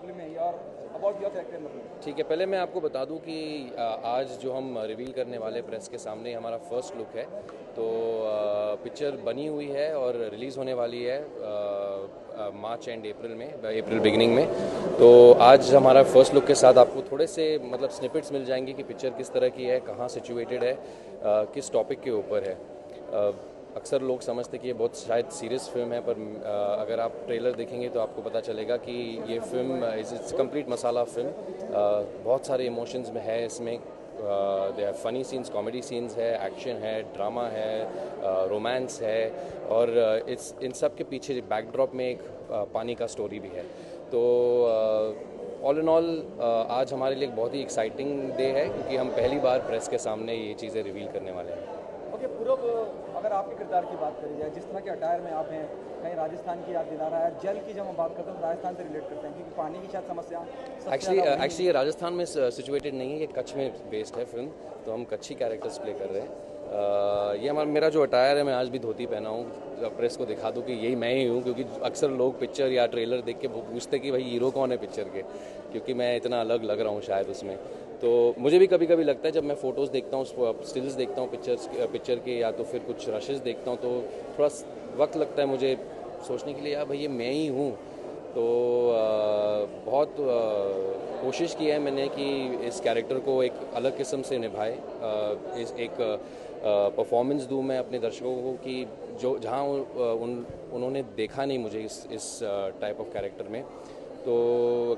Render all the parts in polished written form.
Film में और about your character in the film. ठीक है, पहले मैं आपको बता दूं कि आज जो हम रिवील करने वाले प्रेस के सामने हमारा फर्स्ट लुक है। तो पिक्चर बनी हुई है और रिलीज़ होने वाली है मार्च एंड अप्रैल में, अप्रैल बिगिनिंग में। तो आज हमारा फर्स्ट लुक के साथ आपको थोड़े से मतलब स्निपेट्स मिल जाएंगे कि पिक्चर किस तरह की है, कहाँ सिचुएटेड है, किस टॉपिक के ऊपर है। अक्सर लोग समझते कि ये बहुत शायद सीरियस फिल्म है, पर अगर आप ट्रेलर देखेंगे तो आपको पता चलेगा कि ये film it's complete masala film. बहुत सारे इमोशंस में है इसमें। They are funny scenes, comedy scenes है, एक्शन है, ड्रामा है, रोमांस है, और इन सब के पीछे बैकड्रॉप में एक पानी का स्टोरी भी है। तो ऑल इन ऑल आज हमारे लिए एक बहुत ही एक्साइटिंग डे है, क्योंकि हम पहली बार प्रेस के सामने ये चीज़ें रिवील करने वाले हैं। ओके पूरब, अगर आपके किरदार की बात करी जाए, जिस तरह के अटायर में आप हैं, कहीं राजस्थान की याद दिला रहा है। जल की जब हम बात करते हैं तो राजस्थान से रिलेट करते हैं, क्योंकि पानी की शायद समस्या एक्चुअली ये राजस्थान में सिचुएटेड नहीं है, ये कच्छ में बेस्ड है फिल्म। तो हम कच्छी कैरेक्टर्स प्ले कर रहे हैं। ये मेरा जो अटायर है, मैं आज भी धोती पहना हूँ, प्रेस को दिखा दूँ कि यही मैं ही हूँ। क्योंकि अक्सर लोग पिक्चर या ट्रेलर देख के पूछते कि भाई हीरो कौन है पिक्चर के, क्योंकि मैं इतना अलग लग रहा हूँ शायद उसमें। तो मुझे भी कभी कभी लगता है, जब मैं फ़ोटोज़ देखता हूँ, स्टिल्स देखता हूँ पिक्चर के, या तो फिर कुछ रशेस देखता हूँ, तो थोड़ा वक्त लगता है मुझे सोचने के लिए, यार भाई ये मैं ही हूँ। तो बहुत कोशिश की है मैंने कि इस कैरेक्टर को एक अलग किस्म से निभाए, एक परफॉर्मेंस दूँ मैं अपने दर्शकों को कि जो जहाँ उन्होंने देखा नहीं मुझे इस टाइप ऑफ कैरेक्टर में। तो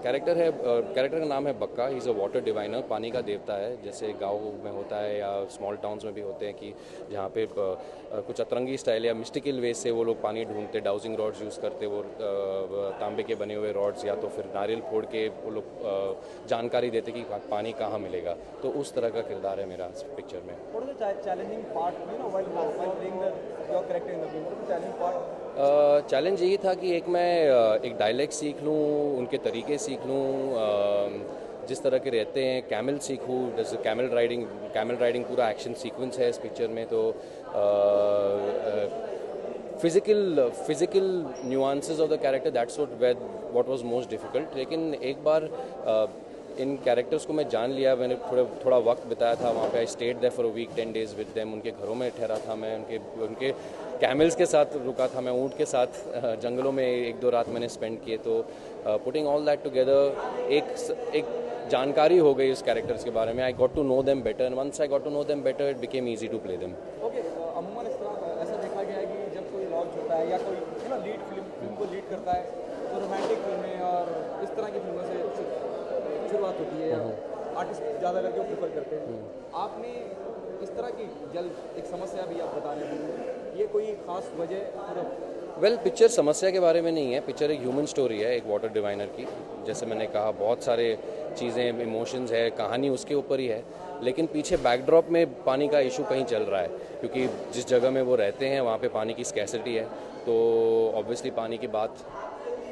कैरेक्टर का नाम है बक्का। He is a water diviner, पानी का देवता है। जैसे गांव में होता है या स्मॉल टाउन्स में भी होते हैं कि जहाँ पे कुछ अतरंगी स्टाइल या मिस्टिकल वे से वो लोग पानी ढूंढते, डाउजिंग रॉड्स यूज़ करते, वो तांबे के बने हुए रॉड्स, या तो फिर नारियल फोड़ के वो लोग जानकारी देते कि पानी कहाँ मिलेगा। तो उस तरह का किरदार है मेरा इस पिक्चर में। Challenging part while playing your character in the film, challenging part. Challenge यही था कि एक डायलेक्ट सीख लूँ, उनके तरीके सीख लूँ, जिस तरह के रहते हैं, कैमल सीखूँ, जैसे कैमल राइडिंग पूरा एक्शन सीक्वेंस है इस पिक्चर में। तो physical nuances of the character, that's what was most difficult. लेकिन एक बार इन कैरेक्टर्स को मैं जान लिया, मैंने थोड़ा वक्त बिताया था वहाँ पे। I stayed there for a week, 10 days with them. उनके घरों में ठहरा था मैं, उनके कैमल्स के साथ रुका था मैं, ऊँट के साथ जंगलों में 1-2 रात मैंने स्पेंड किए। तो पुटिंग ऑल दैट टुगेदर एक जानकारी हो गई उस कैरेक्टर्स के बारे में। I got to know them better, and once I got to know them better it became easy to play them. Okay, अमूमन इस तरह ऐसा देखा गया है कि जब कोई लॉन्च होता है या कोई लीड फिल्म को लीड करता है, तो रोमांटिक फिल्में और इस तरह की फिल्मों से शुरुआत होती है, या आर्टिस्ट ज़्यादा करके प्रेफर करते हैं। आपने इस तरह की एक समस्या भी आप बता रहे हैं, ये कोई ख़ास वजह? वेल, पिक्चर समस्या के बारे में नहीं है, पिक्चर एक ह्यूमन स्टोरी है, एक वाटर डिवाइनर की। जैसे मैंने कहा, बहुत सारे चीज़ें, इमोशंस है, कहानी उसके ऊपर ही है। लेकिन पीछे बैकड्रॉप में पानी का इशू कहीं चल रहा है, क्योंकि जिस जगह में वो रहते हैं वहाँ पे पानी की स्कैसिटी है। तो ऑब्वियसली पानी की बात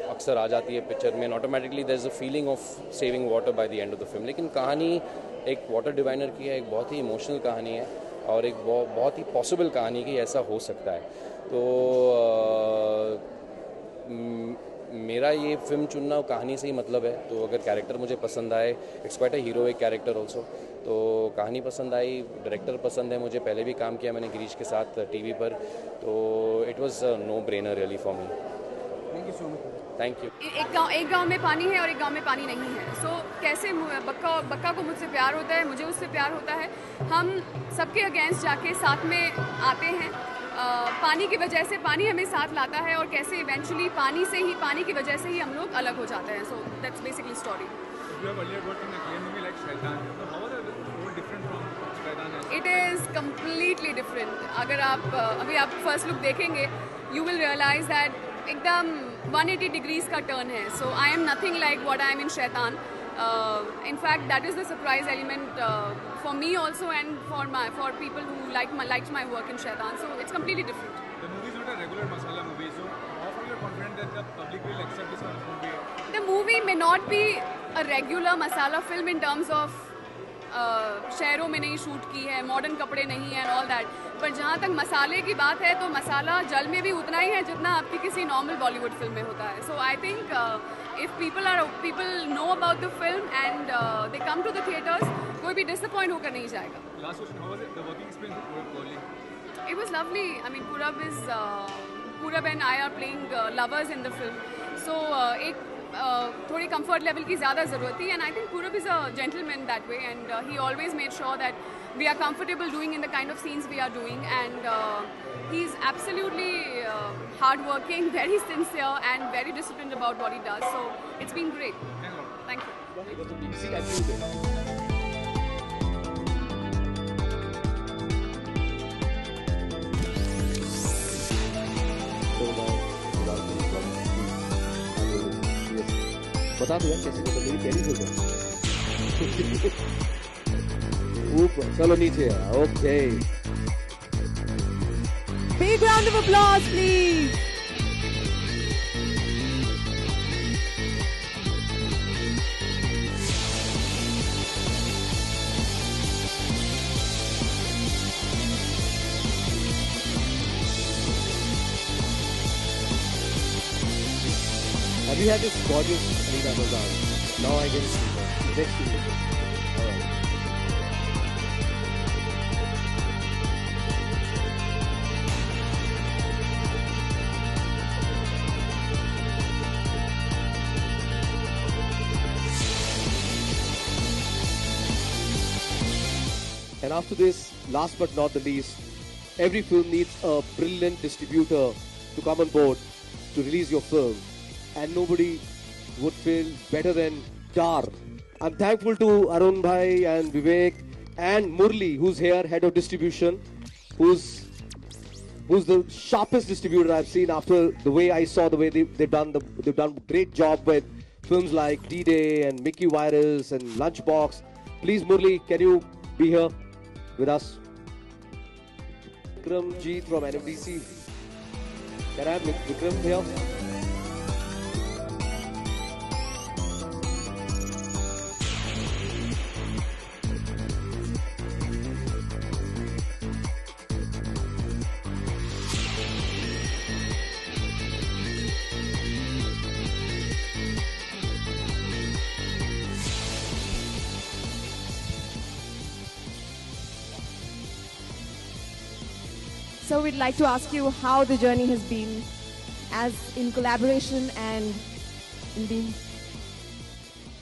अक्सर आ जाती है पिक्चर में, automatically there is a feeling of saving water by the end of the film. लेकिन कहानी एक वाटर डिवाइनर की है, एक बहुत ही इमोशनल कहानी है, और एक बहुत ही पॉसिबल कहानी कि ऐसा हो सकता है। तो मेरा ये फिल्म चुनना कहानी से ही मतलब है। तो अगर कैरेक्टर मुझे पसंद आए, it's quite a heroic character also, तो कहानी पसंद आई, डायरेक्टर पसंद है। मुझे पहले भी काम किया मैंने गिरीश के साथ टीवी पर, तो it was no brainer really for me. Thank you so much. Thank you. एक गांव में पानी है और एक गांव में पानी नहीं है। सो कैसे बक्का को मुझसे प्यार होता है, मुझे उससे प्यार होता है। हम सबके अगेंस्ट जाके साथ में आते हैं। पानी की वजह से पानी हमें साथ लाता है, और कैसे इवेंचुअली पानी की वजह से ही हम लोग अलग हो जाते हैं। So that's basically story. It is completely different. अगर अभी आप फर्स्ट लुक देखेंगे, यू विल रियलाइज दैट एकदम 180 डिग्रीज का टर्न है। So I am nothing like what I am in Shaitaan. In fact, that is the surprise element for me also, and for people who liked my work in Shaitan. So it's completely different. The movie is not a regular masala movie, so how far you are confident that the public will accept this kind of movie? The movie may not be a regular masala film in terms of शहरों में नहीं shoot की है, modern कपड़े नहीं हैं and all that. पर जहाँ तक मसाले की बात है, तो मसाला जल में भी उतना ही है जितना आपकी किसी नॉर्मल बॉलीवुड फिल्म में होता है। So I think if people know about the film and they come to the theaters, कोई भी disappoint होकर नहीं जाएगा. Last question, how was it, the working experience with Purab? It was lovely. I mean, Purab and I are playing lovers in the film. So एक थोड़ी comfort level की ज़्यादा ज़रूरत थी, and I think Purab is a gentleman that way, and he always made sure that we are comfortable doing in the kind of scenes we are doing, and he's absolutely hardworking, very sincere, and very disciplined about what he does. So it's been great. Thank you. बता दो यार कैसे मतलब मेरी पहली film है ऊपर चलो नीचे okay Big round of applause, please. Have you had this gorgeous Alina Bazaar? Now I get to see her. Next to you. All right. And after this, last but not the least, every film needs a brilliant distributor to come on board to release your film. And nobody would feel better than Dar. I'm thankful to Arun Bhai and Vivek and Murli, who's here, head of distribution, who's the sharpest distributor I've seen after the way I saw the way they've done a great job with films like D-Day and Mickey Virus and Lunchbox. Please, Murli, can you be here with us? Vikram Jeet from NMDC. Can I have Vikram here? So we'd like to ask you how the journey has been, as in collaboration and in being.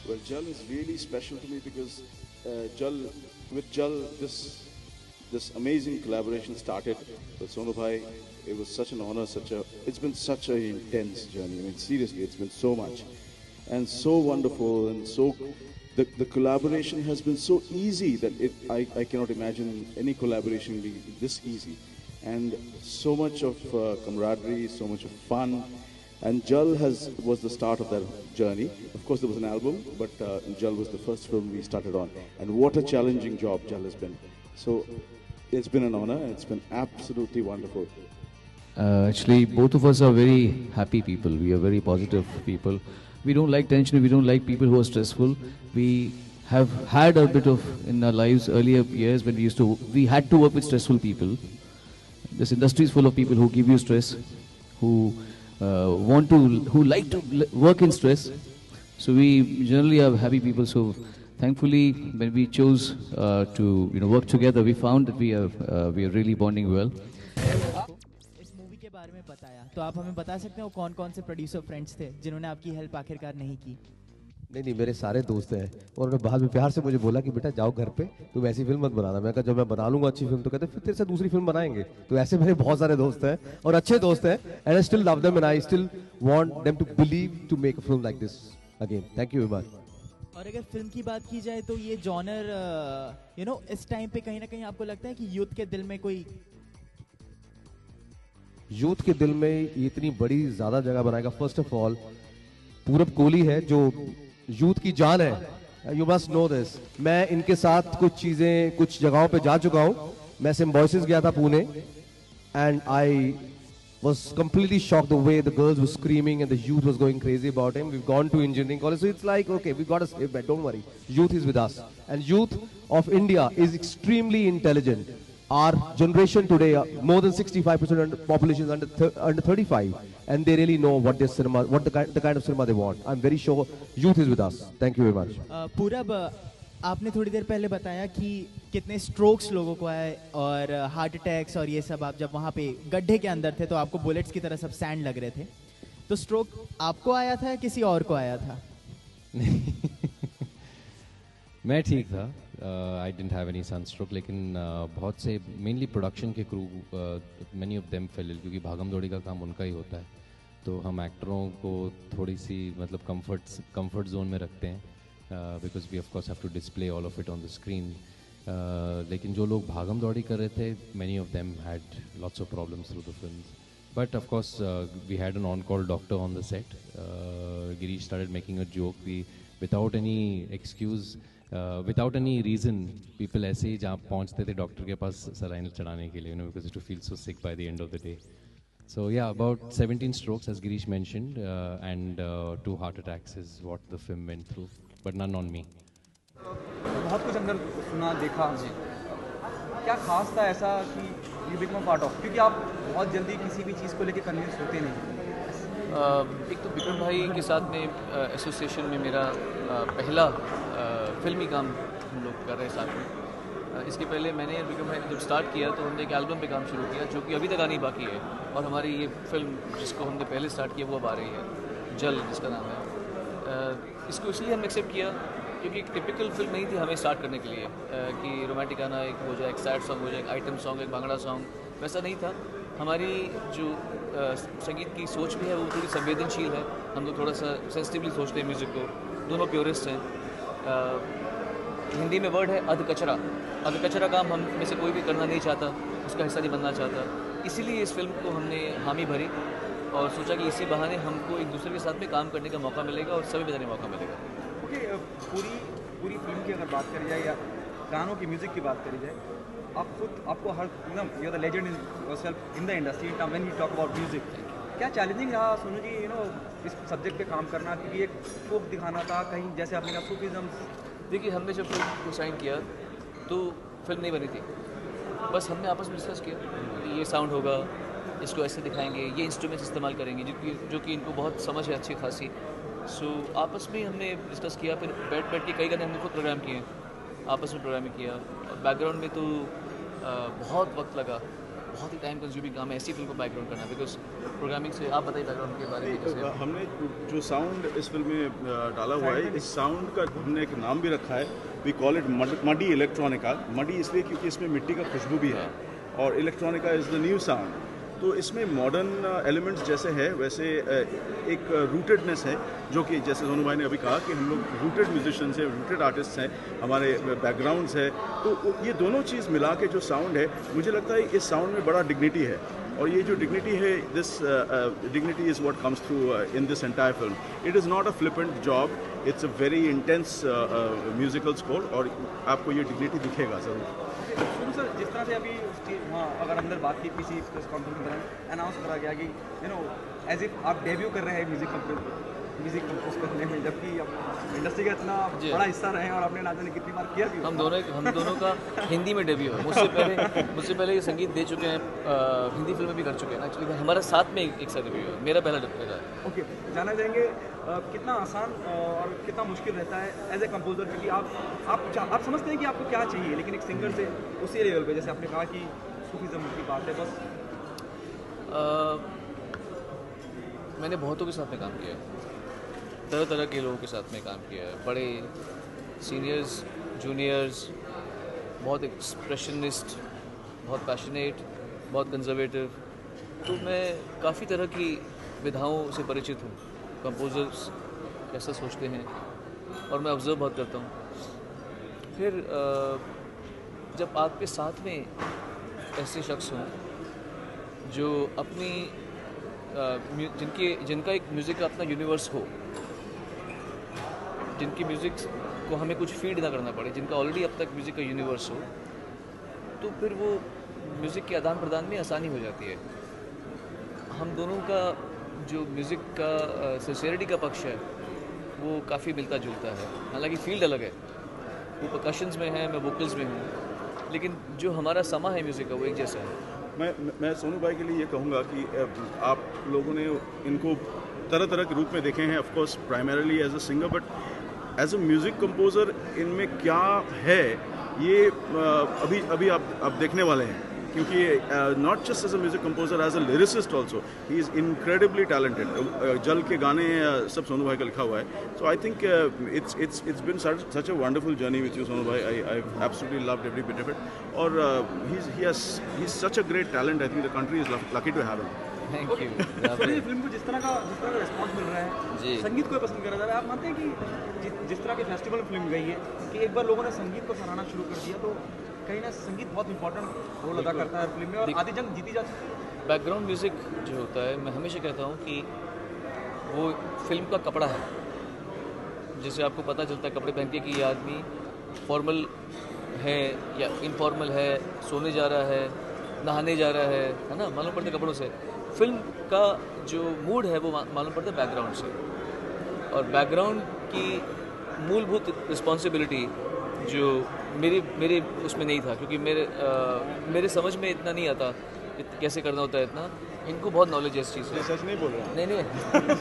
Well, Jal is really special to me because with Jal, this amazing collaboration started with Sonu Bhai. It was such an honor, it's been such an intense journey. I mean, seriously, it's been so much and so wonderful, and the collaboration has been so easy that I cannot imagine any collaboration being this easy. And so much of camaraderie, so much of fun. And Jal was the start of that journey. Of course, there was an album, but Jal was the first film we started on. And what a challenging job Jal has been. So it's been an honor, and it's been absolutely wonderful. Actually, both of us are very happy people. We are very positive people. We don't like tension. We don't like people who are stressful. We have had a bit of in our lives earlier years when we had to work with stressful people. This industry is full of people who give you stress, who like to work in stress. So we generally are happy people. So thankfully, when we chose to work together, we found that we are really bonding well. इस movie के बारे में बताया, तो आप हमें बता सकते हो कौन-कौन से प्रोड्यूसर फ्रेंड्स थे जिन्होंने आपकी हेल्प आखिरकार नहीं की? नहीं मेरे सारे दोस्त हैं, और उन्होंने बाद में प्यार से मुझे बोला कि बेटा जाओ घर पे, तुम ऐसी फिल्म मत बनाना। मैं कहा जब मैं बना लूंगा अच्छी फिल्म तो कहते फिर तेरे से दूसरी फिल्म बनाएंगे। तो ऐसे मेरे बहुत सारे दोस्त हैं और अच्छे दोस्त हैं, and I still love them and I still want them to believe to make a film like this again. Thank you very much. और अगर फिल्म की बात की जाए तो ये जॉनर इस टाइम पे कहीं ना कहीं आपको लगता है कि यूथ के दिल में इतनी बड़ी ज्यादा जगह बनाएगा? फर्स्ट ऑफ ऑल पूरब कोहली है जो यूथ की जान है। You must know this. मैं इनके साथ कुछ जगहों पे जा चुका हूं। मैं सिम्बोसिस गया था Pune, and I was completely shocked the way the girls were screaming and the youth was going crazy about him. We've gone to engineering college, so it's like, okay, we've got to save that, don't worry. Youth is with us. And youth of India is extremely intelligent. Our generation today, more than 65% of the population is under 35. and they really know what their cinema, the kind of cinema they want. I'm very sure youth is with us. Thank you very much. पूरब, आपने थोड़ी देर पहले बताया कि कितने strokes लोगों को आए और हार्ट अटैक्स और ये सब, आप जब वहाँ पे गड्ढे के अंदर थे तो आपको बुलेट्स की तरह सब सैंड लग रहे थे, तो स्ट्रोक आपको आया था या किसी और को आया था? मैं ठीक था, I didn't have any sunstroke, लेकिन बहुत से मेनली प्रोडक्शन के crew, many of them fell ill, क्योंकि भागम दौड़ी का काम उनका ही होता है, तो हम एक्टरों को थोड़ी सी मतलब कंफर्ट जोन में रखते हैं, because we of course have to display all of it on the screen. लेकिन जो लोग भागम दौड़ी कर रहे थे, many of them had lots of problems through the film. But of course, we had an on-call doctor on the set. Girish started making a joke. Without any excuse, without any reason, people ऐसे ही जहाँ पहुँचते थे doctor के पास saline चढ़ाने के लिए, because to feel so sick by the end of the day. So yeah, about 17 strokes, as Girish mentioned, and 2 heart attacks is what the film went through, but none on me. बहुत कुछ अंदर सुना देखा जी, क्या खास था ऐसा कि यू बिकम पार्ट ऑफ, क्योंकि आप बहुत जल्दी किसी भी चीज़ को लेके कन्विंस होते नहीं. एक तो विक्रम भाई के साथ में एसोसिएशन में मेरा पहला फिल्मी काम हम लोग कर रहे हैं साथ में. इसके पहले मैंने विक्रम भाई ने जब स्टार्ट किया तो हमने एक एल्बम पे काम शुरू किया जो कि अभी तक आनी बाकी है, और हमारी ये फिल्म जिसको हमने पहले स्टार्ट किया वो अब आ रही है, जल जिसका नाम है. इसको इसलिए हमने एक्सेप्ट किया क्योंकि एक टिपिकल फिल्म नहीं थी हमें स्टार्ट करने के लिए, कि रोमांटिक गाना एक हो जाए, एक सैड सॉन्ग हो जाए, एक आइटम सॉन्ग, एक भांगड़ा सॉन्ग, वैसा नहीं था. हमारी जो संगीत की सोच भी है वो थोड़ी संवेदनशील है. हम लोग थोड़ा सा सेंसिटिवली सोचते हैं म्यूज़िक को. दोनों प्योरिस्ट हैं. हिंदी में वर्ड है अध कचरा. अध कचरा काम हम में से कोई भी करना नहीं चाहता, उसका हिस्सा नहीं बनना चाहता. इसीलिए इस फिल्म को हमने हामी भरी और सोचा कि इसी बहाने हमको एक दूसरे के साथ में काम करने का मौका मिलेगा और सभी बताने का मौका मिलेगा. ओके, पूरी फिल्म की अगर बात करी जाए या गानों की म्यूज़िक की बात करी जाए, आपको हर एकदम you are the legend in yourself in the industry when you talk about music. क्या चैलेंजिंग रहा सोनू जी इस सब्जेक्ट पे काम करना, क्योंकि एक फोक दिखाना था कहीं, जैसे आपने कहा सूफीज़म. देखिए, हमने जब फिल्म को साइन किया तो फिल्म नहीं बनी थी, बस हमने आपस में डिस्कस किया कि ये साउंड होगा, इसको ऐसे दिखाएंगे, ये इंस्ट्रूमेंट्स इस्तेमाल करेंगे जो कि इनको बहुत समझ है अच्छी खासी. सो आपस में हमने डिस्कस किया, फिर बैठ के कई गाने हमने खुद प्रोग्राम किए, आपस में प्रोग्रामिंग किया. और बैकग्राउंड में तो बहुत वक्त लगा, बहुत ही टाइम कंज्यूमिंग काम है ऐसी फिल्म को बैकग्राउंड करना, बिकॉज प्रोग्रामिंग से. आप बताइए बैकग्राउंड के बारे में. कैसे हमने जो साउंड इस फिल्म में डाला हुआ है, इस साउंड का हमने एक नाम भी रखा है, we call it muddy electronica. Muddy इसलिए क्योंकि इसमें मिट्टी का खुशबू भी है, और electronica is the new sound. तो इसमें मॉडर्न एलिमेंट्स जैसे है वैसे एक रूटेडनेस है, जो कि जैसे सोनू भाई ने अभी कहा कि हम लोग रूटेड म्यूजिशियंस हैं, रूटेड आर्टिस्ट हैं, हमारे बैकग्राउंड्स है. तो ये दोनों चीज़ मिला के जो साउंड है, मुझे लगता है इस साउंड में बड़ा डिग्निटी है. और ये जो डिग्निटी है, this dignity is what comes through in this entire film. It is not a flippant job, it's a very intense musical score, और आपको ये डिग्निटी दिखेगा ज़रूर. शुरू सर, जिस तरह से अभी वहाँ अगर अंदर बात की किसी प्रेस कॉन्फ्रेंस के दौरान अनाउंस करा गया कि एज इफ आप डेब्यू कर रहे हैं म्यूज़िक कंपोज करने में, जबकि इंडस्ट्री का इतना बड़ा हिस्सा रहे हैं और आपने ना जाने कितनी बार किया भी. हम दोनों का हिंदी में डेब्यू है. मुझसे पहले ये संगीत दे चुके हैं, हिंदी फिल्में भी कर चुके हैं. एक्चुअली हमारा साथ में एक साथ डेब्यू है, मेरा पहला डेब्यू है. ओके, जाना चाहेंगे कितना आसान और कितना मुश्किल रहता है एज ए कंपोजर, क्योंकि आप समझते हैं कि आपको क्या चाहिए, लेकिन एक सिंगर से उसी लेवल पे, जैसे आपने कहा कि सूफीज़म की बात है, बस मैंने बहुतों के साथ में काम किया है, तरह तरह के लोगों के साथ में काम किया है, बड़े सीनियर्स, जूनियर्स, बहुत एक्सप्रेशनिस्ट, बहुत पैशनेट, बहुत कंजर्वेटिव. तो मैं काफ़ी तरह की विधाओं से परिचित हूँ. कंपोजर्स कैसा सोचते हैं, और मैं ऑब्ज़र्व बहुत करता हूँ. फिर जब आपके साथ में ऐसे शख्स हों जो अपनी जिनका एक म्यूज़िक का अपना यूनिवर्स हो, जिनकी म्यूज़िक को हमें कुछ फीड ना करना पड़े, जिनका ऑलरेडी अब तक म्यूज़िक का यूनिवर्स हो, तो फिर वो म्यूज़िक के आदान प्रदान में आसानी हो जाती है. हम दोनों का जो म्यूज़िक का सिंसेरिटी का पक्ष है वो काफ़ी मिलता जुलता है. हालांकि फील्ड अलग है, वो परकशंस में है, मैं वोकल्स में हूँ, लेकिन जो हमारा समा है म्यूज़िक का वो एक जैसा है. मैं सोनू भाई के लिए ये कहूँगा कि आप लोगों ने इनको तरह तरह के रूप में देखे हैं, of course primarily as a singer, but as a music composer इनमें क्या है ये अभी आप देखने वाले हैं, क्योंकि not just as a music composer, as a lyricist also he is incredibly talented. Jal के गाने सब सोनू भाई का लिखा हुआ है। So I think it's been such a wonderful journey with you Sonu भाई। I absolutely loved every bit of it, और he is such a great talent. I think the country is lucky to have him. Thank you. Film को जिस तरह का response मिल रहा है, संगीत को पसंद करा जा रहा है, आप मानते हैं कि जिस तरह के फेस्टिवल फिल्म गई है कि एक बार लोगों ने संगीत को सराहना शुरू कर दिया, तो कहीं ना संगीत बहुत इंपॉर्टेंट रोल अदा करता है फिल्म में, और आधी जंग जीती जाती है। बैकग्राउंड म्यूज़िक जो होता है, मैं हमेशा कहता हूँ कि वो फिल्म का कपड़ा है। जिससे आपको पता चलता है कपड़े पहन के कि ये आदमी फॉर्मल है या इनफॉर्मल है, सोने जा रहा है, नहाने जा रहा है ना, मालूम पड़ता है कपड़ों से। फिल्म का जो मूड है वो मालूम पड़ता है बैकग्राउंड से। और बैकग्राउंड की मूलभूत रिस्पॉन्सिबिलिटी जो मेरे उसमें नहीं था, क्योंकि मेरे समझ में इतना नहीं आता कैसे करना होता है इतना। इनको बहुत नॉलेज है इस चीज़ से। सच नहीं बोल रहा। नहीं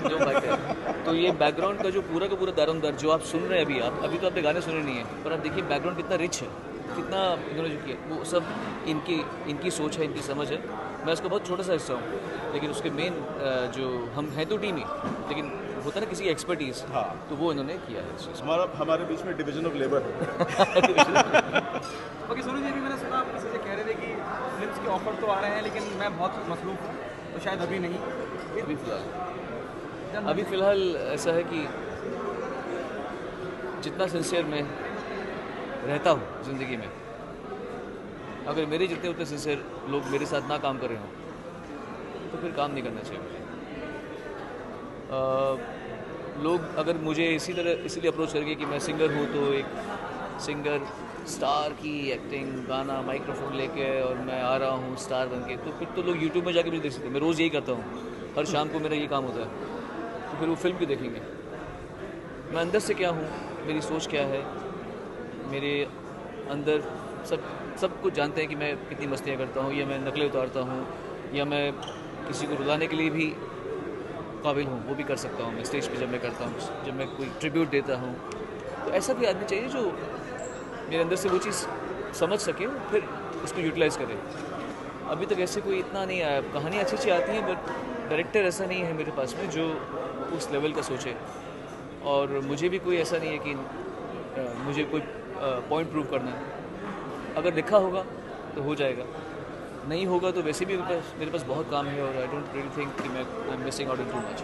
जो बात है, तो ये बैकग्राउंड का जो पूरा का पूरा दारोमदार जो आप सुन रहे हैं अभी तो आपने गाने सुने नहीं है, पर आप देखिए बैकग्राउंड कितना रिच है, कितना इन्होंने जो किया वो सब इनकी सोच है, इनकी समझ है। मैं उसका बहुत छोटा सा हिस्सा हूँ, लेकिन उसके मेन जो हम हैं तो टीम ही, लेकिन होता है ना किसी की एक्सपर्टीज, हाँ, तो वो इन्होंने किया है। हमारे बीच में division of labour okay Sonu ji, भी मैंने सुना आप किसी से कह रहे थे कि फिल्म्स के ऑफर तो आ रहे हैं, लेकिन मैं बहुत मसरूफ़ हूँ, तो शायद अभी नहीं। अभी फ़िलहाल ऐसा है कि जितना सिंसियर मैं रहता हूँ ज़िंदगी में, अगर मेरे जितने उतने सिंसियर लोग मेरे साथ ना काम कर रहे हों तो फिर काम नहीं करना चाहिए मुझे। लोग अगर मुझे इसीलिए अप्रोच करेंगे कि मैं सिंगर हूँ, तो एक सिंगर स्टार की एक्टिंग, गाना, माइक्रोफोन लेके और मैं आ रहा हूँ स्टार बन के, तो फिर तो लोग यूट्यूब में जाके मुझे देख सकते हैं। मैं रोज़ यही करता हूँ, हर शाम को मेरा ये काम होता है, तो फिर वो फिल्म क्यों देखेंगे? मैं अंदर से क्या हूँ, मेरी सोच क्या है, मेरे अंदर सब कुछ जानते हैं कि मैं कितनी मस्तियाँ करता हूँ, या मैं नकलें उतारता हूँ, या मैं किसी को रुलाने के लिए भी काबिल हूँ, वो भी कर सकता हूँ मैं स्टेज पे जब मैं करता हूँ, जब मैं कोई ट्रिब्यूट देता हूँ। तो ऐसा भी आदमी चाहिए जो मेरे अंदर से वो चीज़ समझ सके, फिर उसको यूटिलाइज़ करे। अभी तक ऐसे कोई इतना नहीं आया। कहानी अच्छी अच्छी आती हैं, बट डायरेक्टर ऐसा नहीं है मेरे पास में जो उस लेवल का सोचे, और मुझे भी कोई ऐसा नहीं है कि मुझे कोई पॉइंट प्रूव करना है। अगर लिखा होगा तो हो जाएगा, नहीं होगा तो वैसे भी मेरे पास बहुत काम है, और आई डोंट रियली थिंक कि मैं I am missing out in too much.